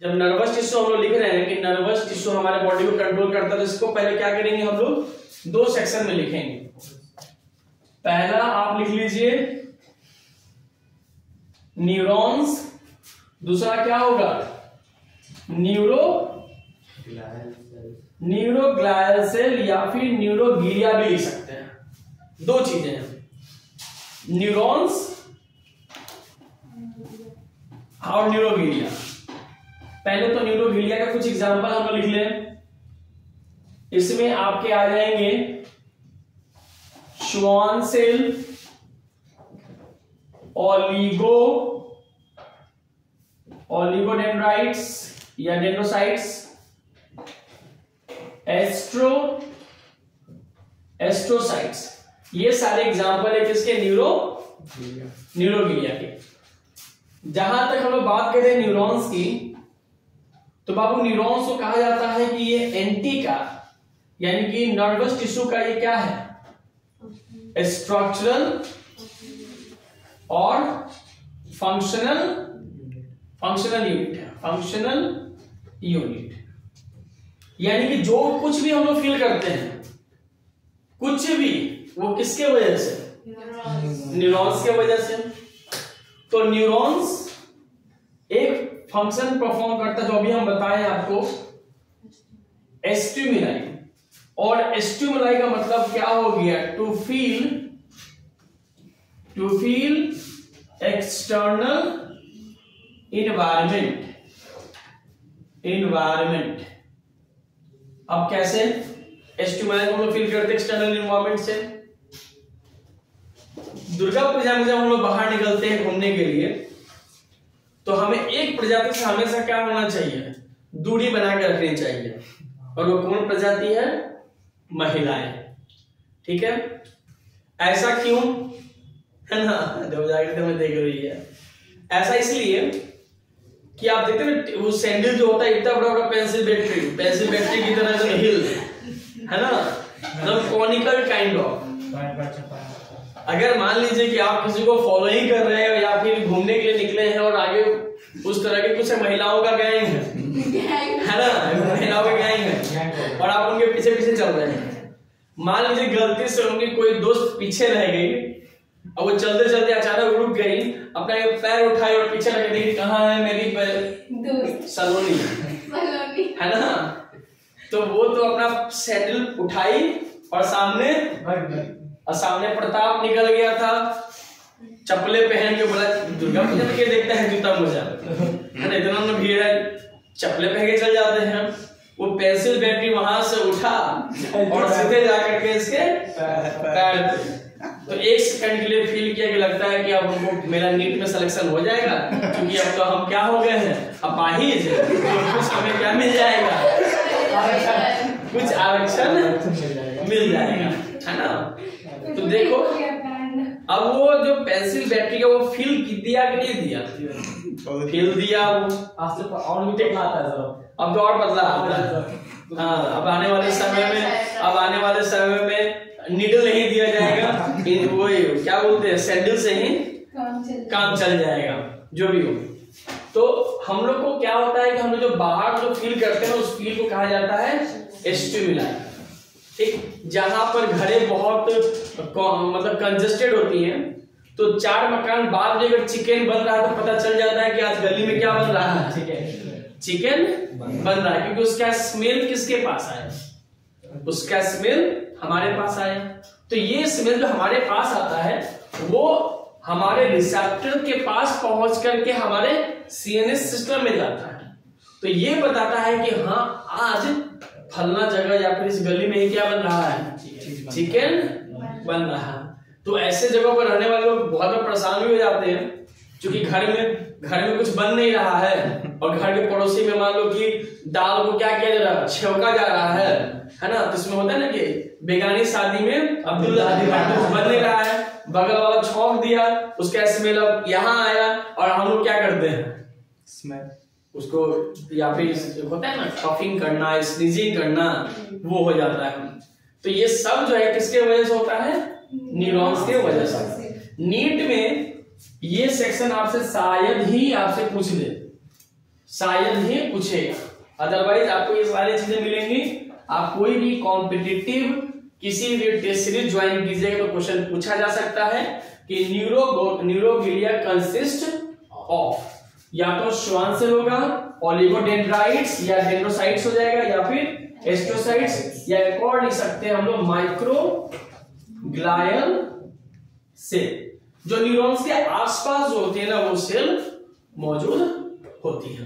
जब nervous tissue हम लोग लिख रहे हैं कि नर्वस टिश्यू हमारे बॉडी को कंट्रोल करता है, तो इसको पहले क्या करेंगे हम लोग, दो सेक्शन में लिखेंगे। पहला आप लिख लीजिए न्यूरॉन्स, दूसरा क्या होगा न्यूरोग्लायल सेल या फिर न्यूरोग्लिया भी लिख सकते हैं। दो चीजें हैं, न्यूरॉन्स और न्यूरोग्लिया। पहले तो न्यूरोग्लिया का कुछ एग्जांपल हम लिख लें। इसमें आपके आ जाएंगे श्वान सेल, ओलिगोडेंड्राइट्स या डेंड्रोसाइट्स, एस्ट्रोसाइट्स। ये सारे एग्जांपल है किसके, न्यूरोग्लिया के। जहां तक हम लोग बात करें न्यूरॉन्स की, तो बाबू न्यूरॉन्स को कहा जाता है कि ये एंटी का यानी कि नर्वस टिश्यू का ये क्या है, स्ट्रक्चरल और फंक्शनल यूनिट है। फंक्शनल यूनिट यानी कि जो कुछ भी हम लोग फील करते हैं, कुछ भी, वो किसके वजह से, न्यूरॉन्स के वजह से। तो न्यूरॉन्स एक फंक्शन परफॉर्म करता है जो अभी हम बताएं आपको, स्टिमुलाई। और स्टिमुलाई का मतलब क्या हो गया, टू फील एक्सटर्नल इन्वायरमेंट। अब कैसे स्टिमुलाई को हम लोग फील करते एक्सटर्नल इन्वायरमेंट से। दुर्गा पूजा में जब हम लोग बाहर निकलते हैं घूमने के लिए, तो हमें एक प्रजाति से हमेशा क्या होना चाहिए, दूरी बना के रखनी चाहिए। और वो कौन प्रजाति है, महिलाएं। ठीक है, ऐसा क्यों है ना, जब जाकर में देख रही है, ऐसा इसलिए कि आप देखते हैं वो सैंडल जो होता है इतना बड़ा बड़ा पेंसिल बैटरी की तरह जो हिल है ना, मतलब कॉनिकल काइंड ऑफ। अगर मान लीजिए कि आप किसी को फॉलो ही कर रहे हैं या फिर घूमने के लिए निकले हैं और आगे उस तरह के कुछ महिलाओं का गैंग है ना, महिलाओं का गैंग है और आप उनके पीछे पीछे चल रहे हैं। मान लीजिए गलती से उनकी कोई दोस्त पीछे रह गई और वो चलते चलते अचानक रुक गई, अपना पैर उठाई और पीछे लगे, देखी कहाँ है मेरी सलोनी है ना, तो वो तो अपना सैंडल उठाई और सामने प्रताप निकल गया था, चप्पलें पहन के। बोला दुर्गा पूजा में क्या देखता है जूता मोजा है ना, इतना ना भीड़ है, चप्पलें पहन के चल जाते हैं। वो पेंसिल बैटरी वहां से उठा और सीधे जाकर के इसके पैर पे। तो एक सेकंड के लिए फील किया कि लगता है कि अब हमको मेरा नीट में सिलेक्शन हो जाएगा, क्योंकि अब तो हम क्या हो गए हैं, अपाहिज, कुछ हमें क्या मिल जाएगा, कुछ आरक्षण मिल जाएगा, है ना। तो देखो अब वो जो पेंसिल बैटरी का वो फील दिया कि नहीं दिया, फील दिया। वो और भी टेक्ना आता है, अब तो और बदला आता है। हाँ, अब आने वाले समय में नीडल नहीं दिया जाएगा, वो क्या बोलते हैं, सैंडल से ही काम चल जाएगा, जो भी हो। तो हम लोग को क्या होता है कि हम लोग जो बाहर जो फील करते हैं उस फील को कहा जाता है स्टिमुलाई। ठीक, जहां पर घरें बहुत मतलब कंजेस्टेड होती हैं, तो 4 मकान बाद में अगर चिकन बन रहा है तो पता चल जाता है कि आज गली में क्या बन रहा है, चिकन बन रहा है, क्योंकि उसका स्मेल किसके पास आया, उसका स्मेल हमारे पास आया। तो ये स्मेल जो हमारे पास आता है वो हमारे रिसेप्टर के पास पहुंच करके हमारे सीएनएस सिस्टम में जाता है। तो ये बताता है कि हाँ, आज फलना जगह या फिर इस गली में क्या बन रहा है, चिकन बन रहा है। तो ऐसे जगहों पर रहने वाले लोग बहुत परेशान भी हो जाते हैं, क्योंकि घर में कुछ बन नहीं रहा है और घर के पड़ोसी में मान लो कि दाल को क्या किया जा रहा है, छेका जा रहा है ना। तो इसमें होता है ना कि बेगानी शादी में अब्दुल्ला बन नहीं रहा है, बगल वाला छौंक दिया, उसका स्मेल अब यहाँ आया और हम लोग क्या करते हैं, स्मेल उसको या फिर होता है ना कफिंग करना, स्नीजिंग करना, वो हो जाता है। तो ये सब जो है किसके वजह से होता है, न्यूरॉन्स के वजह से। नीट में ये सेक्शन आपसे शायद ही आपसे पूछ ले, शायद ही पूछेगा, अदरवाइज आपको ये सारी चीजें मिलेंगी। आप कोई भी कॉम्पिटिटिव किसी भी टेस्ट सीरीज ज्वाइन कीजिएगा तो क्वेश्चन पूछा जा सकता है कि न्यूरोग्लिया कंसिस्ट ऑफ, या तो श्वान सेल होगा, ओलिगोडेंड्राइट्स या डेंड्रोसाइट्स हो जाएगा, या फिर एस्ट्रोसाइट्स, या एक और लिख सकते हैं हम लोग माइक्रोग्लियल सेल, जो न्यूरॉन्स के आसपास जो होते हैं ना वो सेल मौजूद होती है।